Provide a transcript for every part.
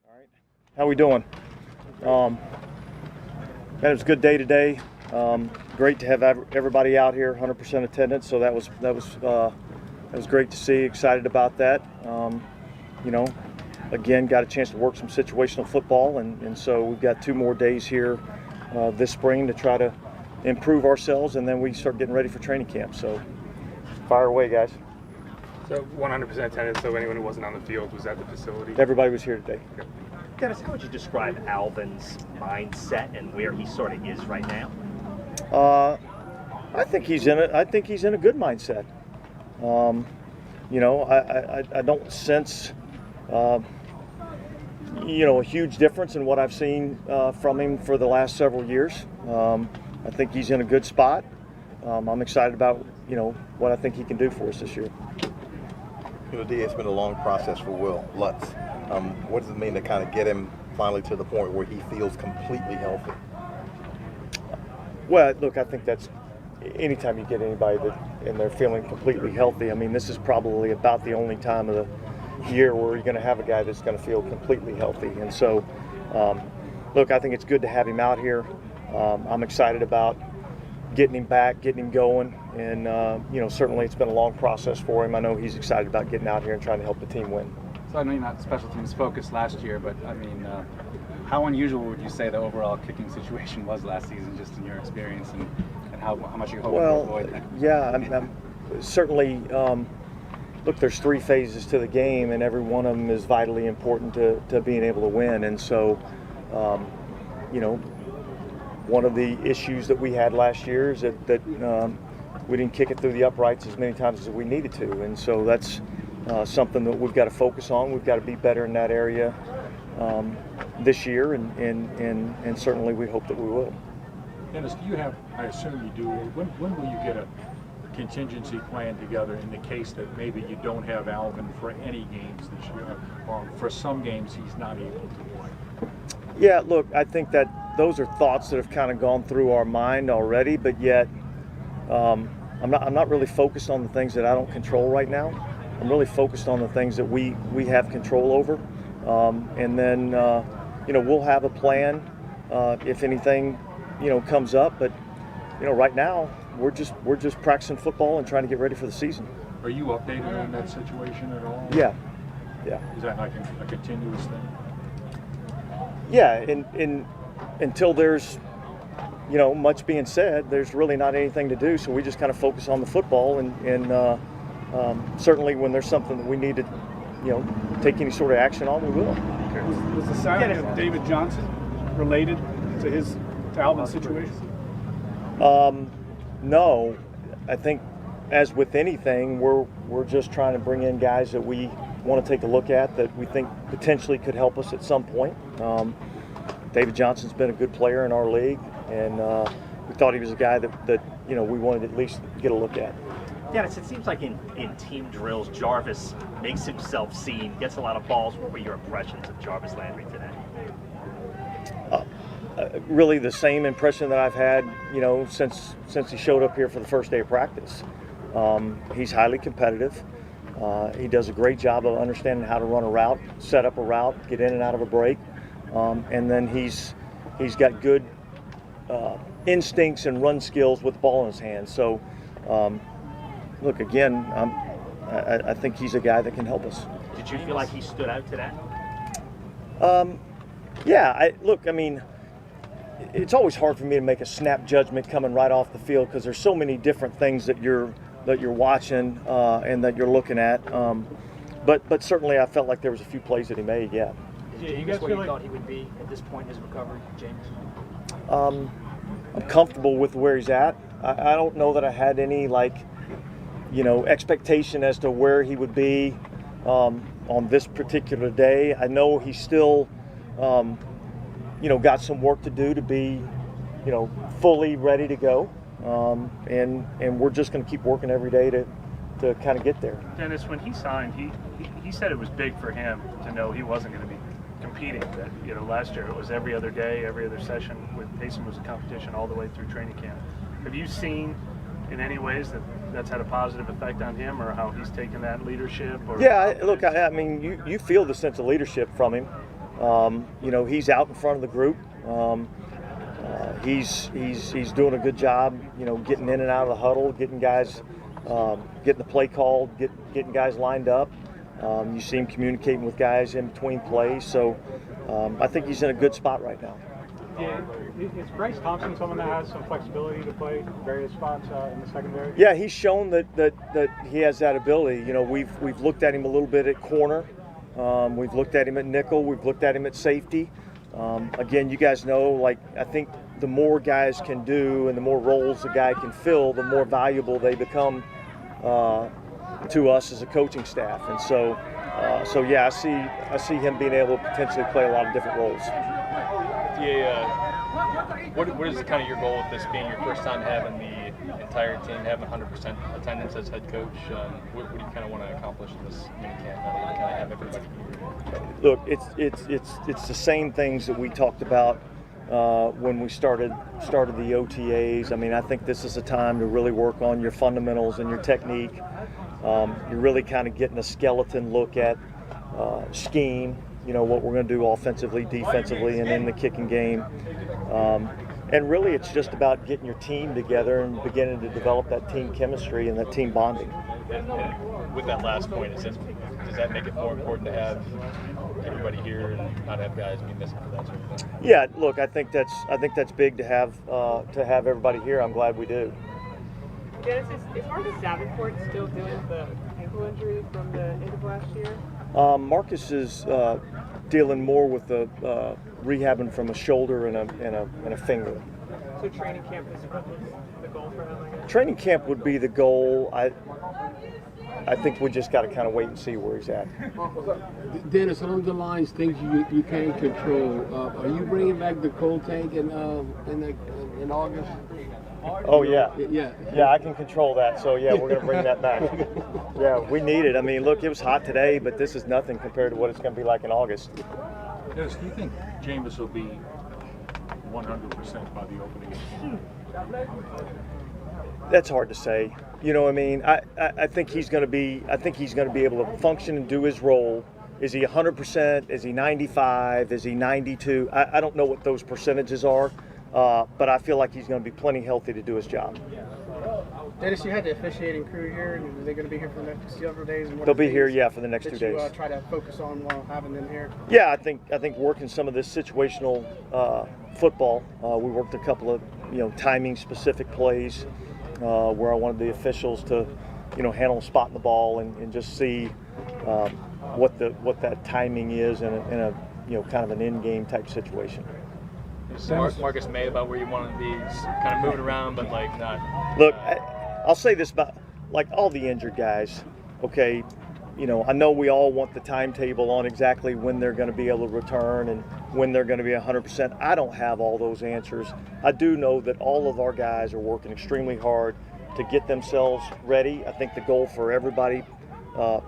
All right, how we doing? Man, it was a good day today. Great to have everybody out here, 100% attendance. So that was great to see. Excited about that. Again, got a chance to work some situational football, and so we've got 2 more days here this spring to try to improve ourselves, and then we start getting ready for training camp. So fire away, guys. So 100% attendance, so anyone who wasn't on the field was at the facility? Everybody was here today. Okay. Dennis, how would you describe Alvin's mindset and where he sort of is right now? I think he's in a good mindset. I don't sense a huge difference in what I've seen from him for the last several years. I think he's in a good spot. I'm excited about what I think he can do for us this year. D, it's been a long process for Lutz. What does it mean to kind of get him finally to the point where he feels completely healthy? Well, look, I think that's anytime you get anybody and they're feeling completely healthy. I mean, this is probably about the only time of the year where you're going to have a guy that's going to feel completely healthy. And so, look, I think it's good to have him out here. I'm excited about getting him back, getting him going, and certainly it's been a long process for him. I know he's excited about getting out here and trying to help the team win. So I know you're not special teams focused last year, but I mean, how unusual would you say the overall kicking situation was last season, just in your experience, and how much you hope to avoid that? Yeah, I'm certainly. Look, there's 3 phases to the game, and every one of them is vitally important to being able to win. And so, one of the issues that we had last year is that we didn't kick it through the uprights as many times as we needed to, and so that's something that we've got to focus on. We've got to be better in that area this year, and certainly we hope that we will. Dennis, do you have, I assume you do, when will you get a contingency plan together in the case that maybe you don't have Alvin for any games this year, or for some games he's not able to play? Yeah, look, I think that those are thoughts that have kind of gone through our mind already, but yet I'm not really focused on the things that I don't control right now. I'm really focused on the things that we have control over, and then we'll have a plan if anything comes up. But right now we're just practicing football and trying to get ready for the season. Are you updated on that situation at all? Yeah. Is that like a continuous thing? Yeah, and until there's much being said, there's really not anything to do. So we just kind of focus on the football, and certainly when there's something that we need to take any sort of action on, we will. Was the signing of David Johnson related to Alvin's situation? No, I think as with anything, we're just trying to bring in guys that we want to take a look at that we think potentially could help us at some point. David Johnson's been a good player in our league, and we thought he was a guy that we wanted to at least get a look at. Dennis, it seems like in team drills, Jarvis makes himself seen, gets a lot of balls. What were your impressions of Jarvis Landry today? Really the same impression that I've had, since he showed up here for the first day of practice. He's highly competitive. He does a great job of understanding how to run a route, set up a route, get in and out of a break, and then he's got good instincts and run skills with the ball in his hands. So, look, again, I think he's a guy that can help us. Did you feel like he stood out today? Yeah. I mean, it's always hard for me to make a snap judgment coming right off the field because there's so many different things that you're watching and that you're looking at. But certainly I felt like there was a few plays that he made. Yeah. You guys feel like thought he would be at this point in his recovery, Jameis? I'm comfortable with where he's at. I don't know that I had any expectation as to where he would be on this particular day. I know he's still got some work to do to be fully ready to go, and we're just going to keep working every day to kind of get there. Dennis, when he signed, he said it was big for him to know he wasn't going to be competing. That last year it was every other day, every other session. With Payson was a competition all the way through training camp. Have you seen in any ways that's had a positive effect on him, or how he's taken that leadership? Or yeah, look, I mean, you feel the sense of leadership from him. He's out in front of the group. He's doing a good job, getting in and out of the huddle, getting guys, getting the play called, getting guys lined up. You see him communicating with guys in between plays. So I think he's in a good spot right now. Yeah. Is Bryce Thompson someone that has some flexibility to play various spots in the secondary? Yeah, he's shown that he has that ability. We've looked at him a little bit at corner. We've looked at him at nickel. We've looked at him at safety. Again, you guys know, I think the more guys can do and the more roles a guy can fill, the more valuable they become to us as a coaching staff. And so yeah, I see him being able to potentially play a lot of different roles. What is kind of your goal with this being your first time having the entire team having 100% attendance as head coach? What do you kind of want to accomplish in this minicamp? Kind of have everybody here? Look, it's the same things that we talked about when we started the OTAs. I mean, I think this is a time to really work on your fundamentals and your technique. You're really kind of getting a skeleton look at scheme, what we're going to do offensively, defensively, and in the kicking game. And really, it's just about getting your team together and beginning to develop that team chemistry and that team bonding. And with that last point, does that make it more important to have everybody here and not have guys be missing for that sort of thing? Yeah, look, I think that's big to have everybody here. I'm glad we do. Dennis, is Marcus Davenport still dealing with the ankle injury from the end of last year? Marcus is dealing more with the rehabbing from a shoulder and a finger. So training camp is the goal for him, I guess? Training camp would be the goal. I think we just got to kind of wait and see where he's at. Dennis, along the lines, things you can't control. Are you bringing back the cold tank in August? Oh yeah. Yeah, I can control that. So yeah, we're going to bring that back. Yeah, we need it. I mean, look, it was hot today, but this is nothing compared to what it's going to be like in August. Dennis, do you think Jameis will be 100% by the opening? That's hard to say. I think he's going to be. I think he's going to be able to function and do his role. Is he 100%? Is he 95? Is he 92? I don't know what those percentages are. But I feel like he's going to be plenty healthy to do his job. Dennis, you had the officiating crew here, and are they going to be here for the next several days? And They'll be here, yeah, for the next 2 days. Try to focus on while having them here. Yeah, I think working some of this situational football. We worked a couple of timing specific plays where I wanted the officials to handle a spot in the ball and just see what that timing is in a kind of an in-game type situation. Marcus May about where you want to be, kind of moving around, but not. Look, I'll say this about all the injured guys. Okay, I know we all want the timetable on exactly when they're going to be able to return and when they're going to be 100%. I don't have all those answers. I do know that all of our guys are working extremely hard to get themselves ready. I think the goal for everybody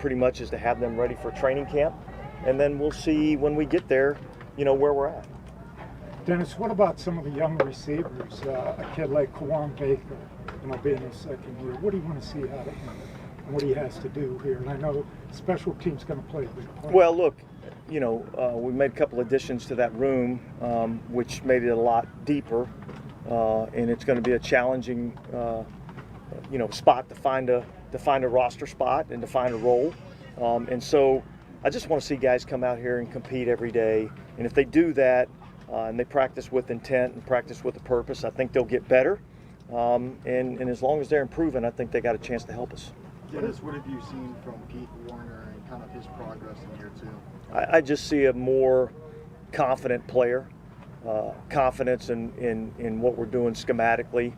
pretty much is to have them ready for training camp, and then we'll see when we get there, where we're at. Dennis, what about some of the young receivers? A kid like Kawan Baker, being his second year. What do you want to see out of him and what he has to do here? And I know special teams going to play a big part. Well, look, we made a couple additions to that room, which made it a lot deeper, and it's going to be a challenging, spot to find a roster spot and to find a role, and so I just want to see guys come out here and compete every day, and if they do that. And they practice with intent and practice with a purpose, I think they'll get better. And as long as they're improving, I think they got a chance to help us. Dennis, what have you seen from Keith Warner and kind of his progress in year two? I just see a more confident player, confidence in what we're doing schematically.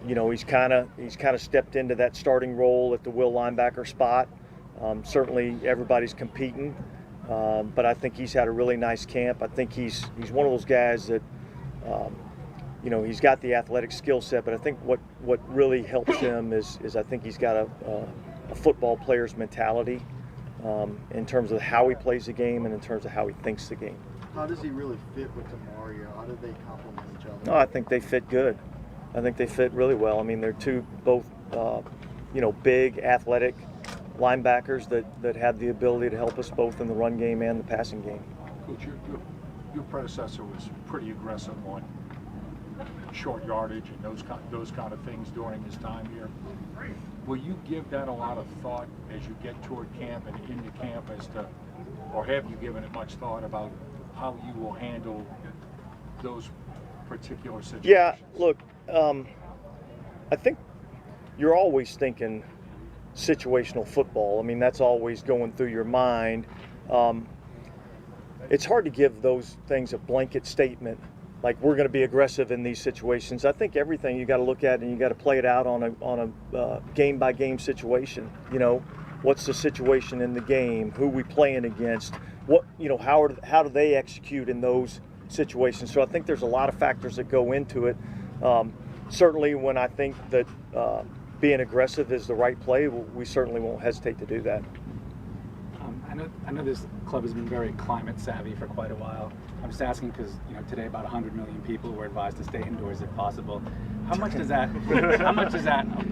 He's kind of stepped into that starting role at the will linebacker spot. Certainly, everybody's competing. But I think he's had a really nice camp. I think he's one of those guys that, he's got the athletic skill set, but I think what really helps him is I think he's got a football player's mentality in terms of how he plays the game and in terms of how he thinks the game. How does he really fit with Demario? How do they complement each other? No, I think they fit good. I think they fit really well. I mean, they're both big, athletic linebackers that have the ability to help us both in the run game and the passing game. Coach, your predecessor was pretty aggressive on short yardage and those kind of things during his time here. Will you give that a lot of thought as you get toward camp and into camp as to, or have you given it much thought about how you will handle those particular situations? Yeah, look, I think you're always thinking situational football. I mean, that's always going through your mind. It's hard to give those things a blanket statement, like we're going to be aggressive in these situations. I think everything you got to look at and you got to play it out on a game by game situation. You know, what's the situation in the game? Who we playing against? What, you know, how do they execute in those situations? So I think there's a lot of factors that go into it. Certainly, when I think that being aggressive is the right play, we certainly won't hesitate to do that. I know this club has been very climate savvy for quite a while. I'm just asking because, you know, today about 100 million people were advised to stay indoors if possible. How much does that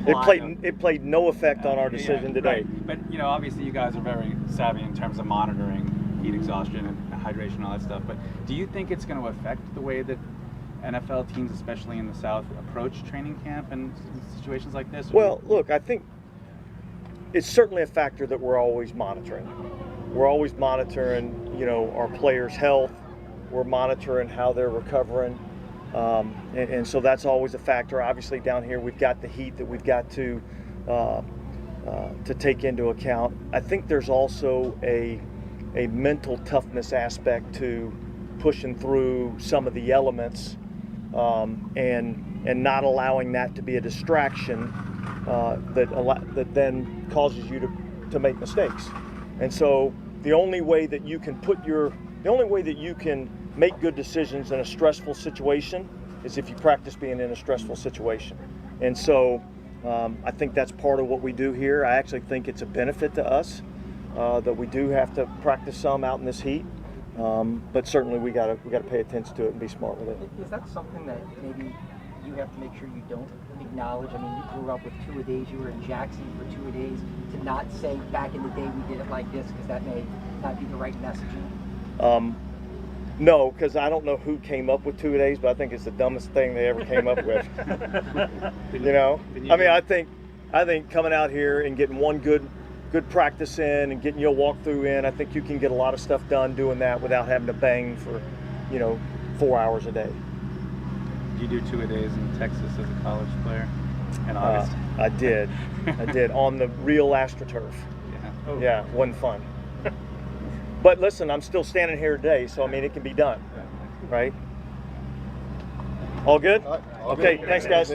apply? It played no effect on our decision today. Right. But, you know, obviously you guys are very savvy in terms of monitoring heat exhaustion and hydration and all that stuff. But do you think it's going to affect the way that NFL teams, especially in the South, approach training camp and situations like this? Well, look, I think it's certainly a factor that we're always monitoring. We're always monitoring, you know, our players' health. We're monitoring how they're recovering. And so that's always a factor. Obviously down here we've got the heat that we've got to take into account. I think there's also a mental toughness aspect to pushing through some of the elements and not allowing that to be a distraction that then causes you to make mistakes. And so the only way that you can make good decisions in a stressful situation is if you practice being in a stressful situation. And so I think that's part of what we do here. I actually think it's a benefit to us that we do have to practice some out in this heat. But certainly we gotta pay attention to it and be smart with it. Is that something that maybe you have to make sure you don't acknowledge? I mean, you grew up with two-a-days, you were in Jackson for two-a-days, to not say back in the day we did it like this, because that may not be the right messaging? No, because I don't know who came up with two-a-days, but I think it's the dumbest thing they ever came up with. You know? I mean, I think coming out here and getting one good practice in and getting your walkthrough in, I think you can get a lot of stuff done doing that without having to bang for, 4 hours a day. Did you do two-a-days in Texas as a college player in August? I did on the real AstroTurf. Yeah. Oh. Yeah, wasn't fun. But listen, I'm still standing here today, so I mean it can be done, right? All good? All right. Okay, thanks guys.